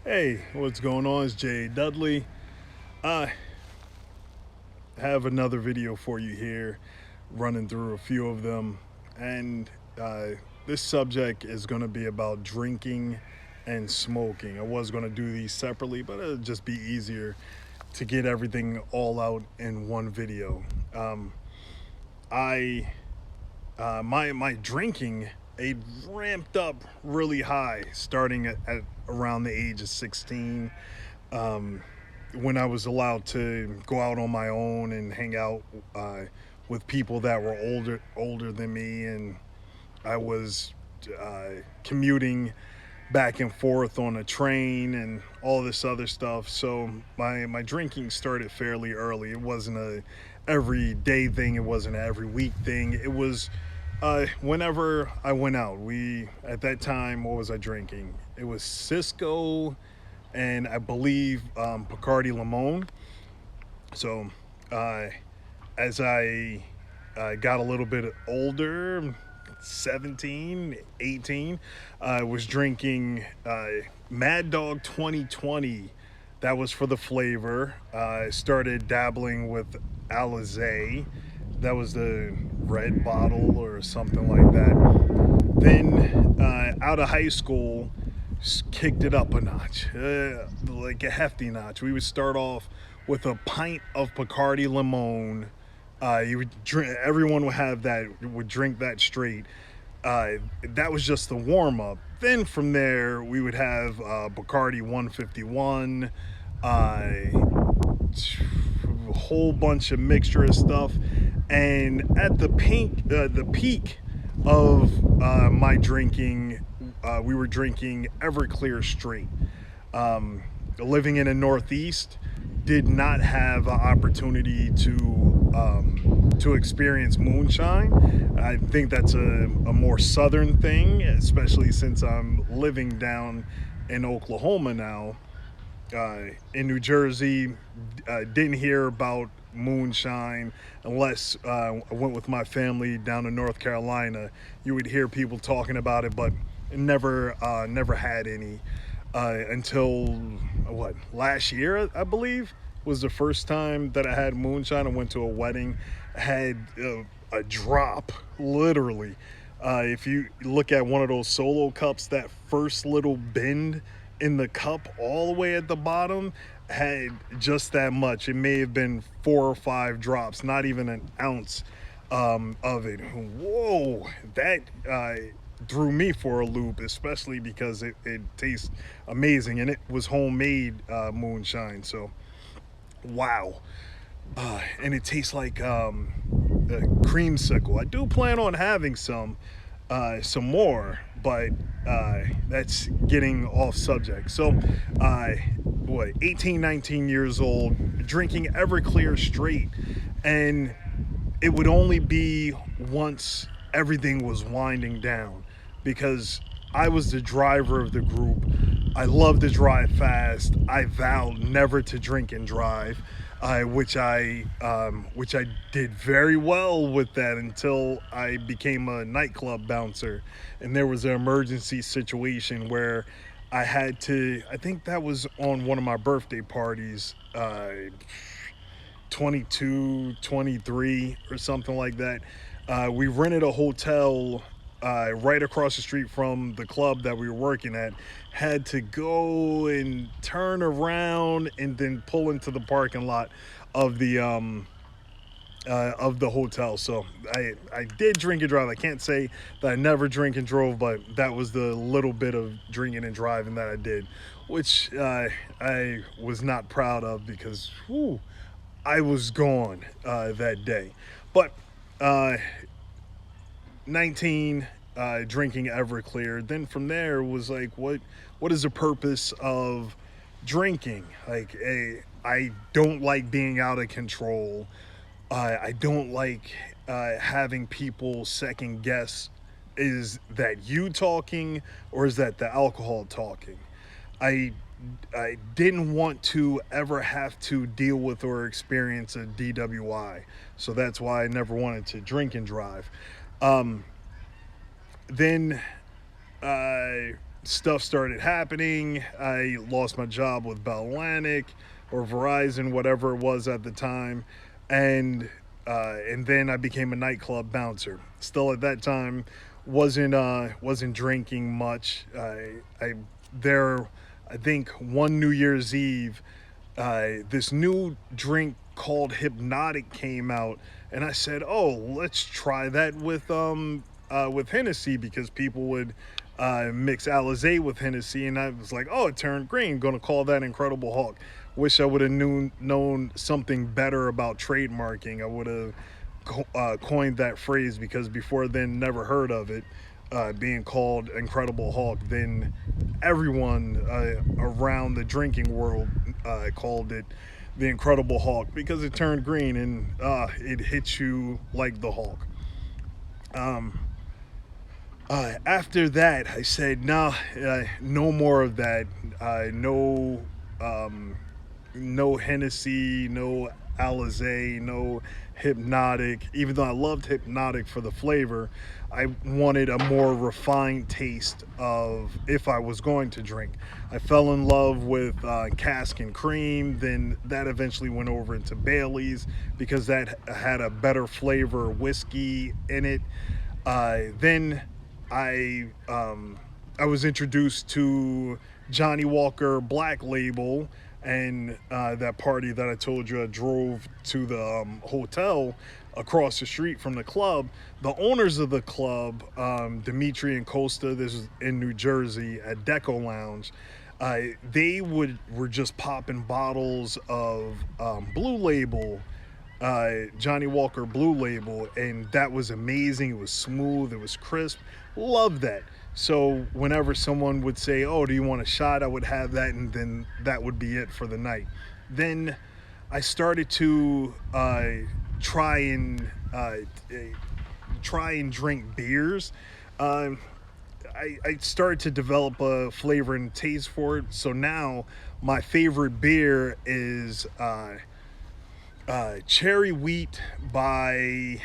Hey, what's going on? It's Jay Dudley. I have another video for you here, running through a few of them. And uh, this subject is going to be about drinking and smoking. I was going to do these separately, but it'll just be easier to get everything all out in one video. Um, I my drinking it ramped up really high starting at around the age of 16, um, when I was allowed to go out on my own and hang out with people that were older than me, and I was commuting back and forth on a train and all this other stuff. So my drinking started fairly early. It wasn't a everyday thing. It wasn't an every week thing. It was whenever I went out. We at that time, what was I drinking? It was Cisco and I believe Bacardi Limon. So uh, as I got a little bit older, 17, 18, I was drinking Mad Dog 2020. That was for the flavor. I started dabbling with Alizé. That was the red bottle or something like that. Then out of high school, kicked it up a notch, like a hefty notch. We would start off with a pint of Bacardi Limon. You would drink. Everyone would have that. Would drink that straight. That was just the warm up. Then from there, we would have Bacardi 151, a whole bunch of mixture of stuff. And at the peak of my drinking, we were drinking Everclear straight. Living in the Northeast, did not have an opportunity to experience moonshine. I think that's a more southern thing, especially since I'm living down in Oklahoma now. In New Jersey, didn't hear about moonshine unless I went with my family down to North Carolina. You would hear people talking about it, but never had any until what, last year, I believe, was the first time that I had moonshine. I went to a wedding, had a drop, literally. If you look at one of those solo cups, that first little bend in the cup all the way at the bottom had just that much. It may have been 4 or 5 drops, not even an ounce of it. Whoa, that threw me for a loop, especially because it tastes amazing and it was homemade moonshine. So, wow. And it tastes like a creamsicle. I do plan on having some more, but that's getting off subject. So, what, 18, 19 years old, drinking Everclear straight, and it would only be once everything was winding down, because I was the driver of the group. I love to drive fast. I vowed never to drink and drive, which I did very well with that until I became a nightclub bouncer, and there was an emergency situation where I had to. I think that was on one of my birthday parties. 22, 23, or something like that. We rented a hotel right across the street from the club that we were working at. Had to go and turn around and then pull into the parking lot of the hotel. So I did drink and drive. I can't say that I never drink and drove, but that was the little bit of drinking and driving that I did, which I was not proud of, because whew, I was gone that day. But 19, drinking Everclear. Then from there was like, what is the purpose of drinking? Like, I don't like being out of control. I don't like having people second guess, is that you talking or is that the alcohol talking? I I didn't want to ever have to deal with or experience a DWI, so that's why I never wanted to drink and drive. Um, then stuff started happening. I lost my job with Bell Atlantic or Verizon, whatever it was at the time, and then I became a nightclub bouncer. Still at that time, wasn't drinking much. I there, I think one New Year's Eve, this new drink called Hypnotic came out, and I said, "Oh, let's try that with Hennessy," because people would mix Alizé with Hennessy, and I was like, "Oh, it turned green. Going to call that Incredible Hulk." Wish I would have known something better about trademarking. I would have coined that phrase, because before then, never heard of it being called Incredible Hulk. Then everyone around the drinking world called it the Incredible Hulk because it turned green and it hits you like the Hulk. After that, I said, "Nah, no more of that. No Hennessy, no Alizé, no Hypnotic." Even though I loved Hypnotic for the flavor, I wanted a more refined taste of if I was going to drink. I fell in love with Cask and Cream. Then that eventually went over into Bailey's because that had a better flavor whiskey in it. Then I was introduced to Johnny Walker Black Label, and that party that I told you I drove to the hotel across the street from the club. The owners of the club, Dimitri and Costa, this is in New Jersey at Deco Lounge. They were just popping bottles of Blue Label, Johnny Walker Blue Label, and that was amazing. It was smooth, it was crisp. Love that. So whenever someone would say, "Oh, do you want a shot?" I would have that, and then that would be it for the night. Then I started to try and drink beers. I started to develop a flavor and taste for it. So now my favorite beer is Cherry Wheat by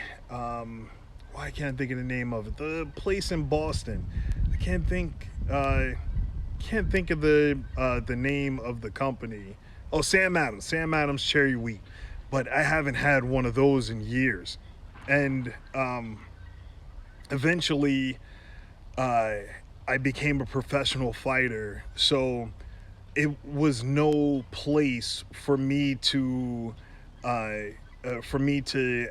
why can't I think of the name of it? The place in Boston. I can't think of the name of the company. Oh, Sam Adams. Sam Adams Cherry Wheat. But I haven't had one of those in years. And eventually, I became a professional fighter. So it was no place for me to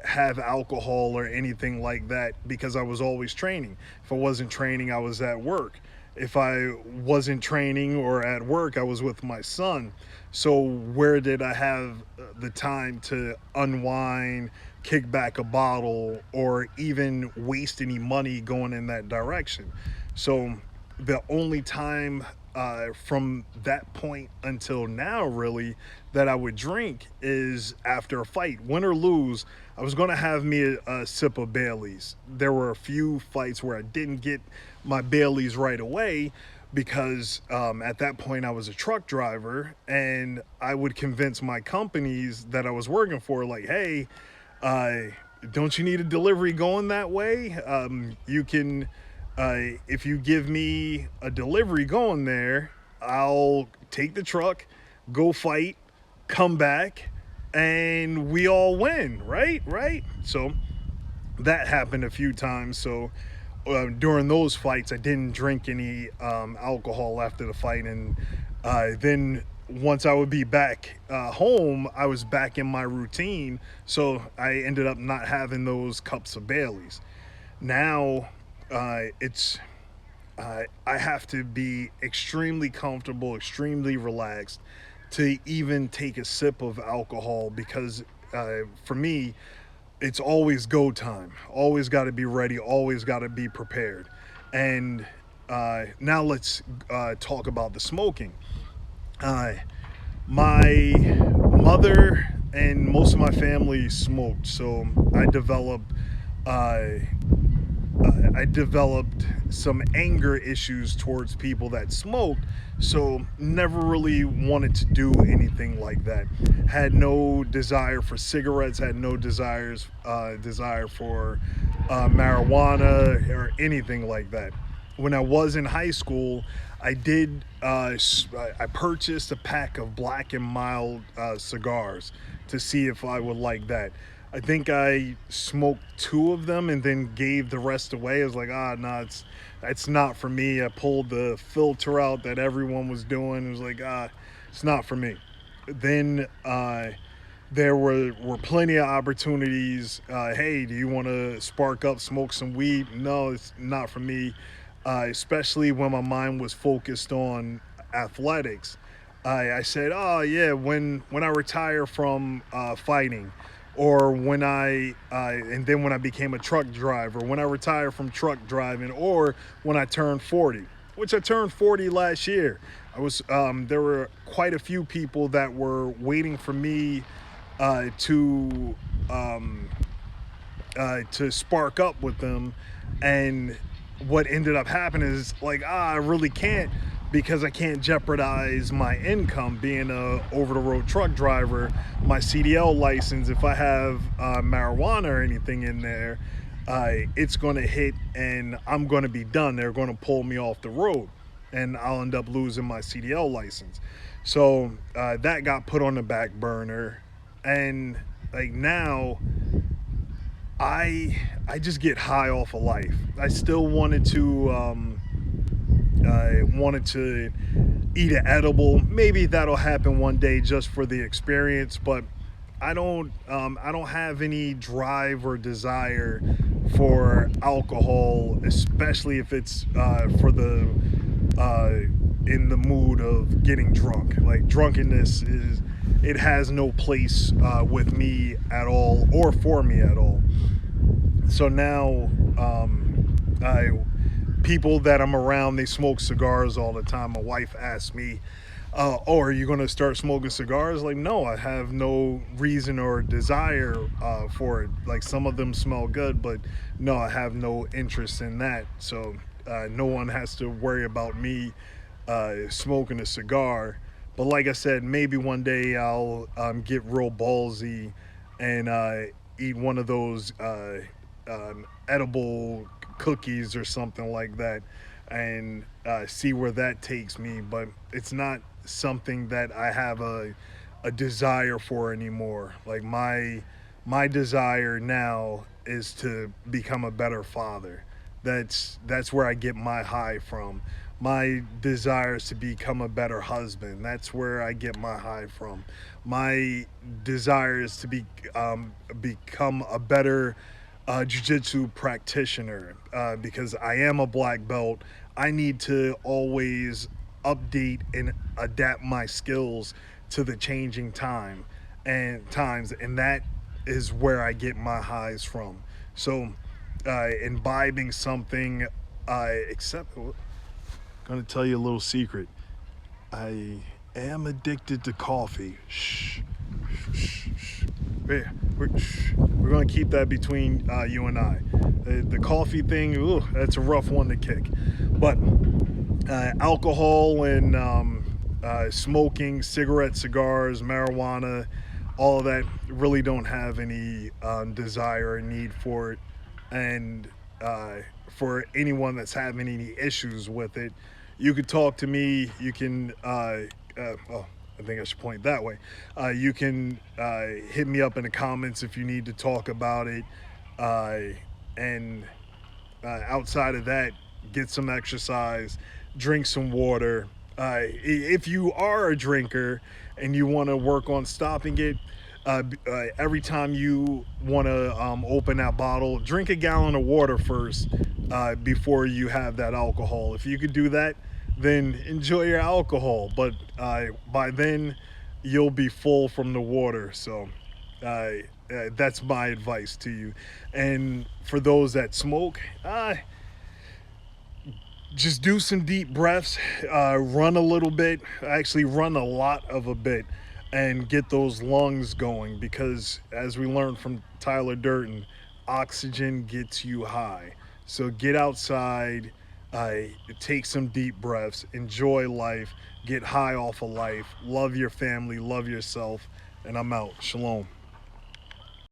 have alcohol or anything like that, because I was always training. If I wasn't training, I was at work. If I wasn't training or at work, I was with my son. So where did I have the time to unwind, kick back a bottle, or even waste any money going in that direction? So the only time from that point until now, really, that I would drink is after a fight. Win or lose, I was going to have me a sip of Bailey's. There were a few fights where I didn't get my Bailey's right away because at that point I was a truck driver, and I would convince my companies that I was working for, like, "Hey, don't you need a delivery going that way? You can... if you give me a delivery going there, I'll take the truck, go fight, come back, and we all win, right?" So that happened a few times. So during those fights, I didn't drink any alcohol after the fight. And then once I would be back home, I was back in my routine. So I ended up not having those cups of Bailey's. Now, I have to be extremely comfortable, extremely relaxed to even take a sip of alcohol, because for me, it's always go time. Always got to be ready, always got to be prepared. And now let's talk about the smoking. My mother and most of my family smoked, so I developed some anger issues towards people that smoked, so never really wanted to do anything like that. Had no desire for cigarettes, had no desire for marijuana or anything like that. When I was in high school, I purchased a pack of Black and Mild cigars to see if I would like that. I think I smoked 2 of them and then gave the rest away. I was like, no, it's not for me. I pulled the filter out that everyone was doing. It was like, it's not for me. Then there were plenty of opportunities. Hey, do you want to spark up, smoke some weed? No, it's not for me. Especially when my mind was focused on athletics. I said, oh yeah, when I retire from fighting, or when and then when I became a truck driver, when I retire from truck driving, or when I turned 40, which I turned 40 last year. There were quite a few people that were waiting for me to spark up with them, and what ended up happening is like, I really can't, because I can't jeopardize my income being a over-the-road truck driver. My CDL license, if I have marijuana or anything in there, it's going to hit and I'm going to be done. They're going to pull me off the road and I'll end up losing my CDL license. So that got put on the back burner, and like now I just get high off of life. I still wanted to eat an edible. Maybe that'll happen one day just for the experience, but I don't have any drive or desire for alcohol, especially if it's in the mood of getting drunk. Like, drunkenness it has no place with me at all, or for me at all. So now people that I'm around, they smoke cigars all the time. My wife asked me, oh, are you going to start smoking cigars? Like, no, I have no reason or desire for it. Like, some of them smell good, but no, I have no interest in that. So no one has to worry about me smoking a cigar. But like I said, maybe one day I'll get real ballsy and eat one of those edible cookies or something like that, and see where that takes me. But it's not something that I have a desire for anymore. Like, my desire now is to become a better father. That's where I get my high from. My desire is to become a better husband. That's where I get my high from. My desire is to become a better jiu-jitsu practitioner, because I am a black belt. I need to always update and adapt my skills to the changing times, and that is where I get my highs from. So imbibing something, gonna tell you a little secret. I am addicted to coffee. Shh. We're gonna keep that between you and I. The coffee thing, that's a rough one to kick. But alcohol and smoking, cigarettes, cigars, marijuana, all of that, really don't have any desire or need for it. And for anyone that's having any issues with it, you could talk to me. You can I think I should point that way. You can hit me up in the comments if you need to talk about it. And outside of that, get some exercise, drink some water. If you are a drinker and you want to work on stopping it, every time you want to open that bottle, drink a gallon of water first before you have that alcohol. If you could do that, then enjoy your alcohol. But by then, you'll be full from the water. So that's my advice to you. And for those that smoke, just do some deep breaths, run a little bit, actually run a lot of a bit, and get those lungs going, because as we learned from Tyler Durden, oxygen gets you high. So get outside, take some deep breaths, enjoy life, get high off of life, love your family, love yourself, and I'm out. Shalom.